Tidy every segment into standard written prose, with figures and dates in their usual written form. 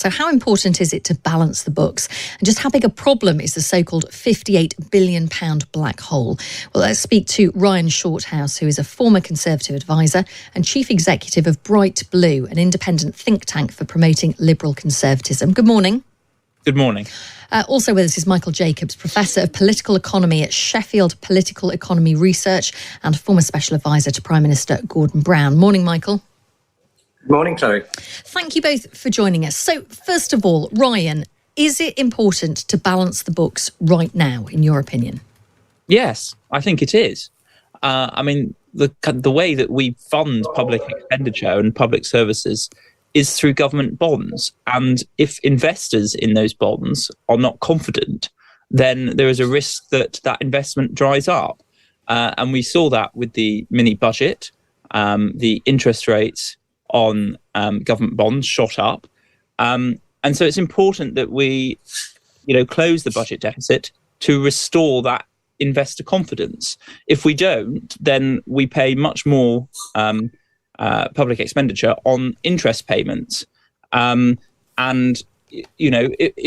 So how important is it to balance the books? And just how big a problem is the so-called £58 billion black hole? Well, let's speak to Ryan Shorthouse, who is a former Conservative advisor and chief executive of Bright Blue, an independent think tank for promoting liberal conservatism. Good morning. Good morning. Also with us is Michael Jacobs, Professor of Political Economy at Sheffield Political Economy Research and former Special Advisor to Prime Minister Gordon Brown. Morning, Michael. Good morning, Chloe. Thank you both for joining us. So, first of all, Ryan, is it important to balance the books right now, in your opinion? Yes, I think it is. The way that we fund public expenditure and public services is through government bonds. And if investors in those bonds are not confident, then there is a risk that that investment dries up. And we saw that with the mini budget. The interest rates on government bonds shot up. And so it's important that we, close the budget deficit to restore that investor confidence. If we don't, then we pay much more public expenditure on interest payments. If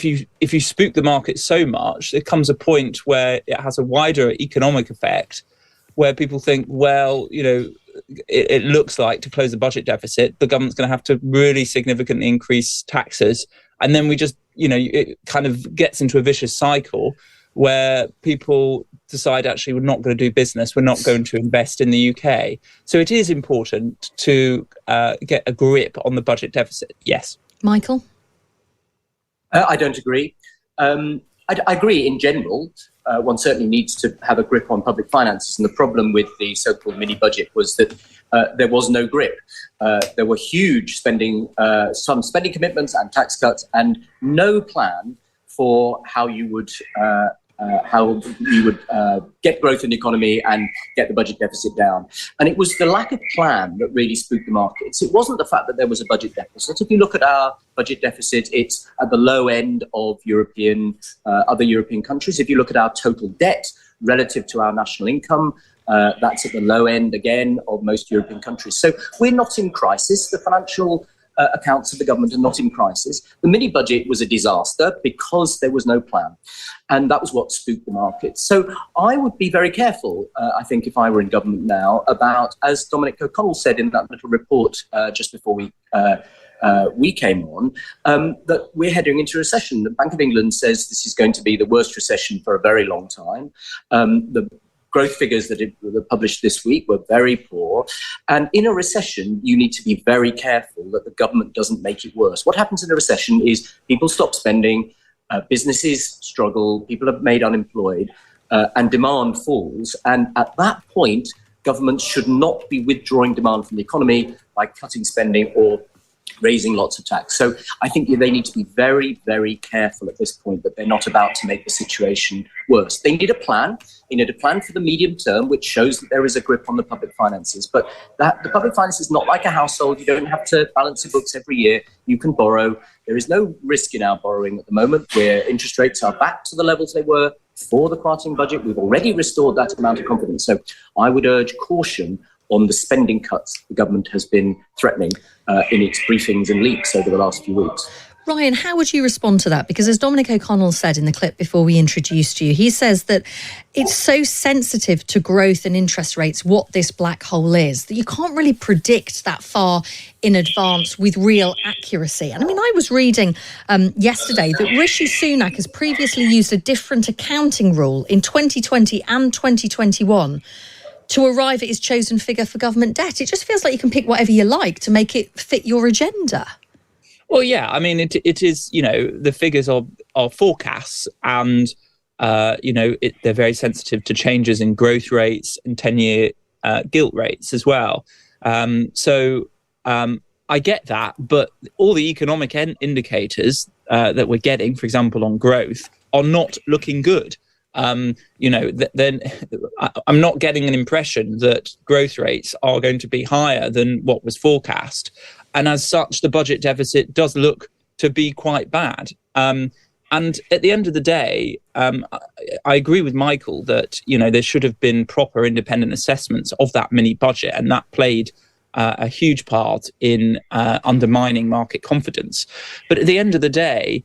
you spook the market so much, there comes a point where it has a wider economic effect where people think, it looks like to close the budget deficit, the government's going to have to really significantly increase taxes. And then we just, it kind of gets into a vicious cycle where people decide, actually, we're not going to do business. We're not going to invest in the UK. So it is important to get a grip on the budget deficit. Yes. Michael? I don't agree. I agree in general. One certainly needs to have a grip on public finances. And the problem with the so-called mini-budget was that there was no grip. There were huge some spending commitments and tax cuts, and no plan for how you would get growth in the economy and get the budget deficit down. And it was the lack of plan that really spooked the markets. It wasn't the fact that there was a budget deficit. If you look at our budget deficit, it's at the low end of other European countries. If you look at our total debt relative to our national income, that's at the low end, again, of most European countries. So we're not in crisis. The financial accounts of the government are not in crisis. The mini-budget was a disaster because there was no plan. And that was what spooked the market. So I would be very careful, I think, if I were in government now, about, as Dominic O'Connell said in that little report just before we came on, that we're heading into recession. The Bank of England says this is going to be the worst recession for a very long time. The growth figures that were published this week were very poor. And in a recession, you need to be very careful that the government doesn't make it worse. What happens in a recession is people stop spending, businesses struggle, people are made unemployed, and demand falls. And at that point, governments should not be withdrawing demand from the economy by cutting spending or raising lots of tax. So I think they need to be very, very careful at this point that they're not about to make the situation worse. They need a plan. They need a plan for the medium term, which shows that there is a grip on the public finances. But the public finances is not like a household. You don't have to balance your books every year. You can borrow. There is no risk in our borrowing at the moment, where interest rates are back to the levels they were before the quartering budget. We've already restored that amount of confidence. So I would urge caution on the spending cuts the government has been threatening in its briefings and leaks over the last few weeks. Ryan, how would you respond to that? Because as Dominic O'Connell said in the clip before we introduced you, he says that it's so sensitive to growth and interest rates, what this black hole is, that you can't really predict that far in advance with real accuracy. And I was reading yesterday that Rishi Sunak has previously used a different accounting rule in 2020 and 2021 to arrive at his chosen figure for government debt. It just feels like you can pick whatever you like to make it fit your agenda. Well, yeah, it is, the figures are forecasts and, they're very sensitive to changes in growth rates and 10-year gilt rates as well. I get that, but all the economic indicators that we're getting, for example, on growth, are not looking good. Then I'm not getting an impression that growth rates are going to be higher than what was forecast. And as such, the budget deficit does look to be quite bad. And at the end of the day, I agree with Michael that, there should have been proper independent assessments of that mini budget. And that played a huge part in undermining market confidence. But at the end of the day,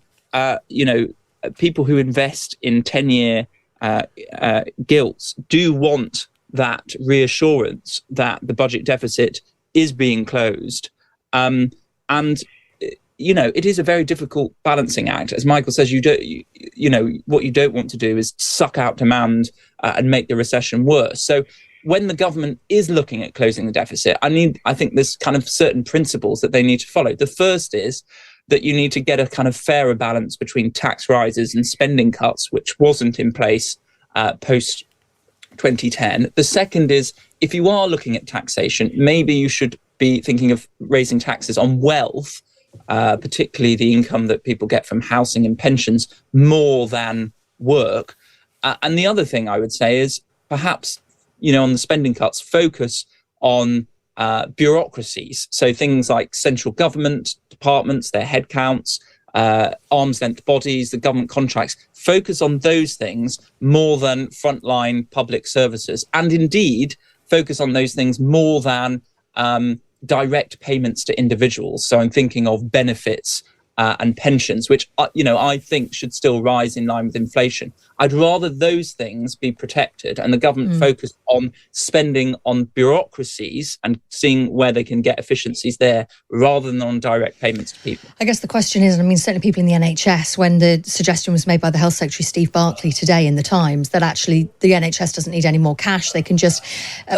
people who invest in 10-year gilts do want that reassurance that the budget deficit is being closed. And it is a very difficult balancing act. As Michael says, what you don't want to do is suck out demand and make the recession worse. So when the government is looking at closing the deficit, I think there's kind of certain principles that they need to follow. The first is that you need to get a kind of fairer balance between tax rises and spending cuts, which wasn't in place post 2010. The second is, if you are looking at taxation, maybe you should be thinking of raising taxes on wealth, particularly the income that people get from housing and pensions, more than work. And the other thing I would say is perhaps, on the spending cuts, focus on bureaucracies. So things like central government departments, their headcounts, arm's length bodies, the government contracts, focus on those things more than frontline public services. And indeed, focus on those things more than direct payments to individuals. So I'm thinking of benefits and pensions, which, I think should still rise in line with inflation. I'd rather those things be protected and the government focus on spending on bureaucracies and seeing where they can get efficiencies there rather than on direct payments to people. I guess the question is, certainly people in the NHS, when the suggestion was made by the Health Secretary, Steve Barclay, today in the Times, that actually the NHS doesn't need any more cash. They can just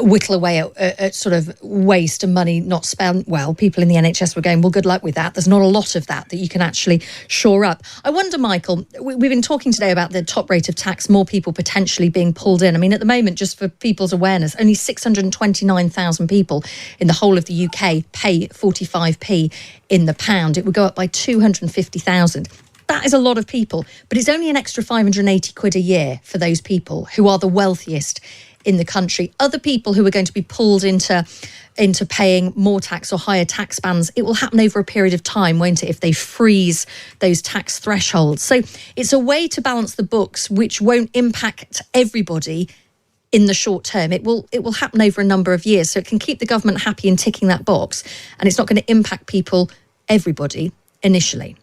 whittle away at sort of waste and money not spent well. People in the NHS were going, well, good luck with that. There's not a lot of that you can actually shore up. I wonder, Michael, we've been talking today about the top rate of tax, more people potentially being pulled in. At the moment, just for people's awareness, only 629,000 people in the whole of the UK pay 45p in the pound. It would go up by 250,000. That is a lot of people, but it's only an extra 580 quid a year for those people who are the wealthiest in the country. Other people who are going to be pulled into paying more tax or higher tax bands, it will happen over a period of time, won't it, if they freeze those tax thresholds. So it's a way to balance the books which won't impact everybody in the short term. It will happen over a number of years, so it can keep the government happy in ticking that box, and it's not going to impact everybody initially.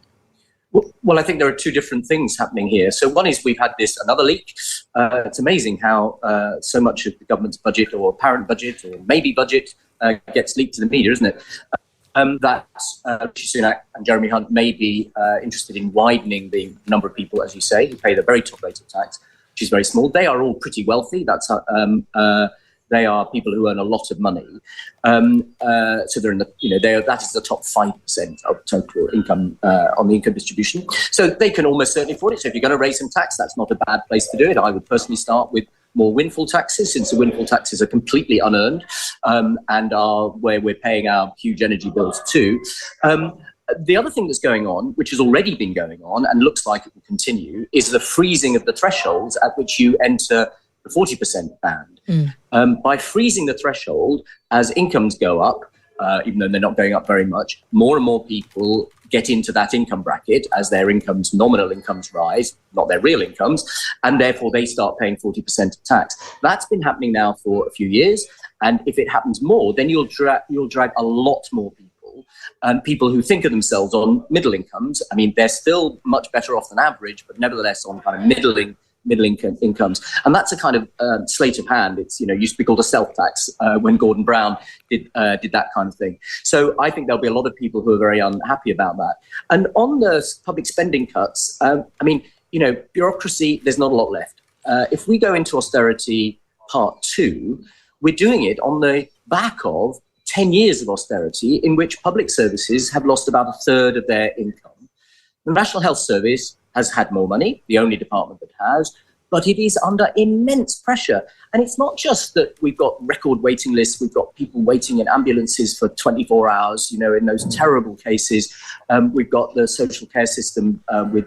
Well, I think there are two different things happening here. So one is we've had another leak. It's amazing how so much of the government's budget or apparent budget or maybe budget gets leaked to the media, isn't it? That Rishi Sunak and Jeremy Hunt may be interested in widening the number of people, as you say, who pay the very top rate of tax, which is very small. They are all pretty wealthy. They are people who earn a lot of money. So they're in that is the top 5% of total income on the income distribution. So they can almost certainly afford it. So if you're going to raise some tax, that's not a bad place to do it. I would personally start with more windfall taxes, since the windfall taxes are completely unearned and are where we're paying our huge energy bills too. The other thing that's going on, which has already been going on and looks like it will continue, is the freezing of the thresholds at which you enter the 40% band. By freezing the threshold, as incomes go up, even though they're not going up very much, more and more people get into that income bracket as their incomes, nominal incomes rise, not their real incomes, and therefore they start paying 40% of tax. That's been happening now for a few years, and if it happens more, then you'll drag a lot more people, people who think of themselves on middle incomes. They're still much better off than average, but nevertheless on kind of middle incomes, and that's a kind of sleight of hand. It's used to be called a self-tax when Gordon Brown did that kind of thing. So I think there'll be a lot of people who are very unhappy about that. And on the public spending cuts, bureaucracy, there's not a lot left. If we go into austerity part 2, we're doing it on the back of 10 years of austerity in which public services have lost about a third of their income. The National Health Service has had more money, the only department that has, but it is under immense pressure. And it's not just that we've got record waiting lists, we've got people waiting in ambulances for 24 hours, in those terrible cases. We've got the social care system with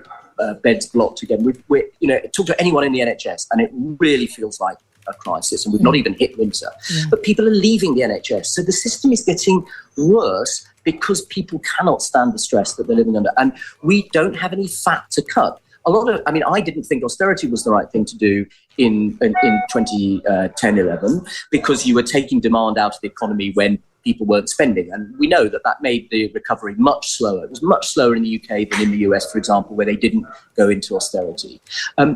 beds blocked again. Talk to anyone in the NHS and it really feels like a crisis, and we've not even hit winter. But people are leaving the NHS. So the system is getting worse because people cannot stand the stress that they're living under. And we don't have any fat to cut. I didn't think austerity was the right thing to do in 2010-11 because you were taking demand out of the economy when people weren't spending. And we know that made the recovery much slower. It was much slower in the UK than in the US, for example, where they didn't go into austerity.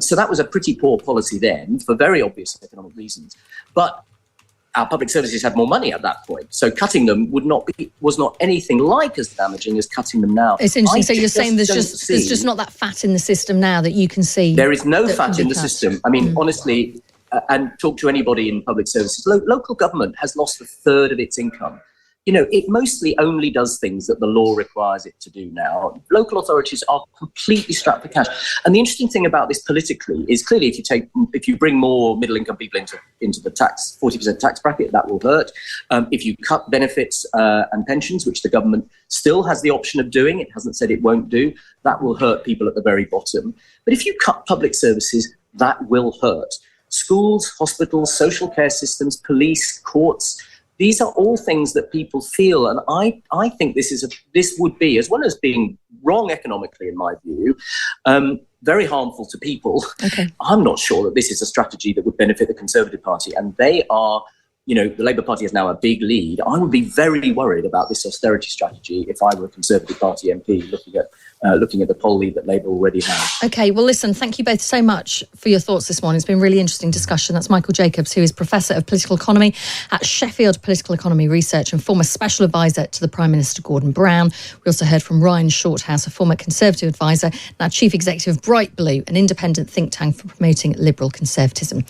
So that was a pretty poor policy then for very obvious economic reasons. But our public services had more money at that point. So cutting them was not anything like as damaging as cutting them now. It's interesting. So you're saying there's just not that fat in the system now that you can see. There is no fat in the system. I mean, honestly, and talk to anybody in public services, local government has lost a third of its income. You know, it mostly only does things that the law requires it to do now. Local authorities are completely strapped for cash. And the interesting thing about this politically is clearly if you bring more middle-income people into the 40% tax bracket, that will hurt. If you cut benefits and pensions, which the government still has the option of doing, it hasn't said it won't do, that will hurt people at the very bottom. But if you cut public services, that will hurt. Schools, hospitals, social care systems, police, courts, these are all things that people feel, and I think this would be, as well as being wrong economically, in my view, very harmful to people. Okay. I'm not sure that this is a strategy that would benefit the Conservative Party, and they are, you know, the Labour Party has now a big lead. I would be very worried about this austerity strategy if I were a Conservative Party MP looking at the poll lead that Labour already has. Okay, well, listen, thank you both so much for your thoughts this morning. It's been a really interesting discussion. That's Michael Jacobs, who is Professor of Political Economy at Sheffield Political Economy Research and former Special Advisor to the Prime Minister Gordon Brown. We also heard from Ryan Shorthouse, a former Conservative advisor, now Chief Executive of Bright Blue, an independent think tank for promoting liberal conservatism.